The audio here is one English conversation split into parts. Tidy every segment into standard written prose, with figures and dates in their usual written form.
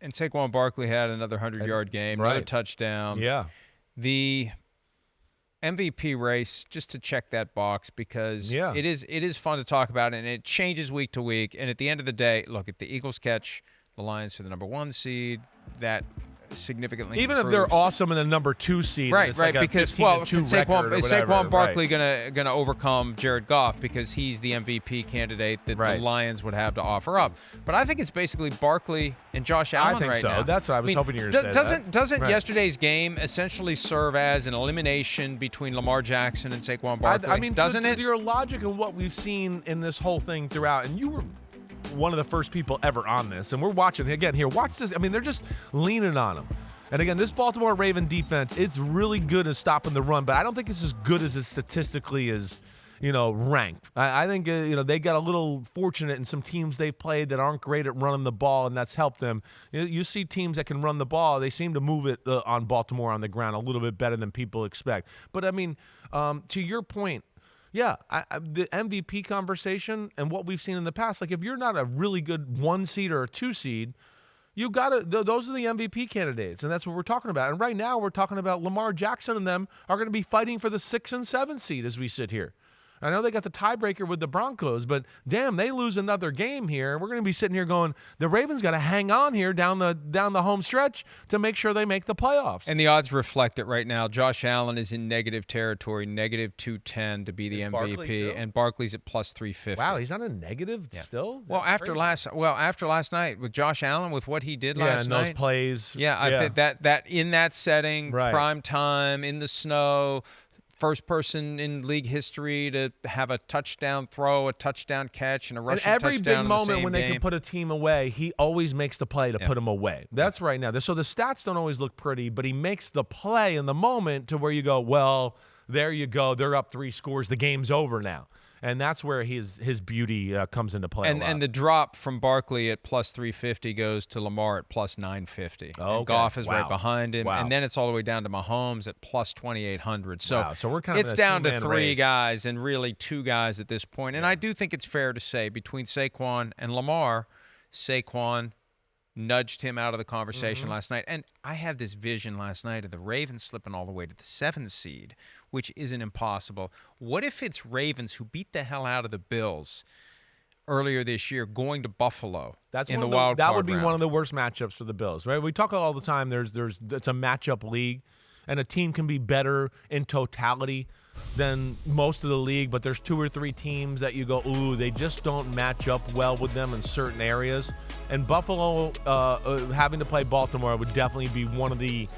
And Saquon Barkley had another 100-yard game, another touchdown. Yeah. The MVP race, just to check that box, because it is fun to talk about, and it changes week to week. And at the end of the day, look, if the Eagles catch the Lions for the number 1 seed, that significantly even improves. if they're awesome in the number 2 seed, right, it's right, like because Saquon Barkley gonna overcome Jared Goff because he's the MVP candidate that the Lions would have to offer up. But I think it's basically Barkley and Josh Allen I think right so. now. That's what I was hoping you were going to say. Doesn't yesterday's game essentially serve as an elimination between Lamar Jackson and Saquon Barkley? I mean, doesn't it? Your logic and what we've seen in this whole thing throughout, and you were one of the first people ever on this, and we're watching again here. Watch this. I mean, they're just leaning on him. And again, this Baltimore Raven defense, it's really good at stopping the run, but I don't think it's as good as it statistically is, ranked. I think, they got a little fortunate in some teams they've played that aren't great at running the ball, and that's helped them. You see teams that can run the ball, they seem to move it on Baltimore on the ground a little bit better than people expect. But, I mean, to your point, the MVP conversation and what we've seen in the past, like if you're not a really good 1 seed or a 2 seed, you got to. Those are the MVP candidates, and that's what we're talking about. And right now, we're talking about Lamar Jackson and them are going to be fighting for the 6 and 7 seed as we sit here. I know they got the tiebreaker with the Broncos, but damn, they lose another game here. We're going to be sitting here going, the Ravens got to hang on here down the home stretch to make sure they make the playoffs. And the odds reflect it right now. Josh Allen is in negative territory, negative 210 to be the MVP, and Barkley's at plus 350. Wow, he's on a negative still? Well, after last night with Josh Allen, with what he did last night. Yeah, and those plays. Yeah, I think that in that setting, prime time, in the snow, first person in league history to have a touchdown throw, a touchdown catch, and a rushing touchdown in the same game. Every big moment when they can put a team away, he always makes the play to put them away. That's right now. So the stats don't always look pretty, but he makes the play in the moment to where you go, well, there you go. They're up 3 scores. The game's over now. And that's where his beauty comes into play. And the drop from Barkley at plus 350 goes to Lamar at plus 950. Oh, and Goff is right behind him. Wow. And then it's all the way down to Mahomes at plus 2,800. So, so we're kind of it's down to 3 race. guys and really 2 guys at this point. And I do think it's fair to say between Saquon and Lamar, Saquon nudged him out of the conversation last night. And I had this vision last night of the Ravens slipping all the way to the 7th seed, which isn't impossible. What if it's Ravens who beat the hell out of the Bills earlier this year going to Buffalo in the wild card That would be round? one of the worst matchups for the Bills, right? We talk all the time it's a matchup league, and a team can be better in totality than most of the league, but there's 2 or 3 teams that you go, ooh, they just don't match up well with them in certain areas. And Buffalo having to play Baltimore would definitely be one of the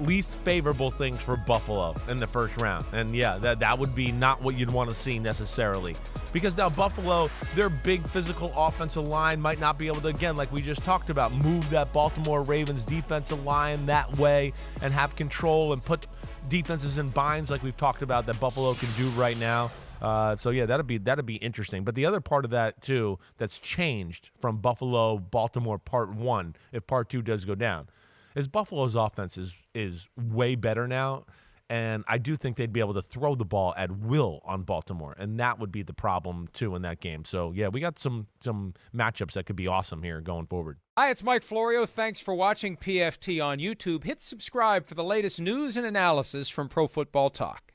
least favorable things for Buffalo in the first round. And that would be not what you'd want to see necessarily. Because now Buffalo, their big physical offensive line might not be able to, again, like we just talked about, move that Baltimore Ravens defensive line that way and have control and put defenses in binds like we've talked about that Buffalo can do right now. That'd be interesting. But the other part of that too that's changed from Buffalo Baltimore part 1, if part 2 does go down, is Buffalo's offense is way better now, and I do think they'd be able to throw the ball at will on Baltimore, and that would be the problem too in that game. So we got some matchups that could be awesome here going forward. Hi, it's Mike Florio. Thanks for watching PFT on YouTube. Hit subscribe for the latest news and analysis from Pro Football Talk.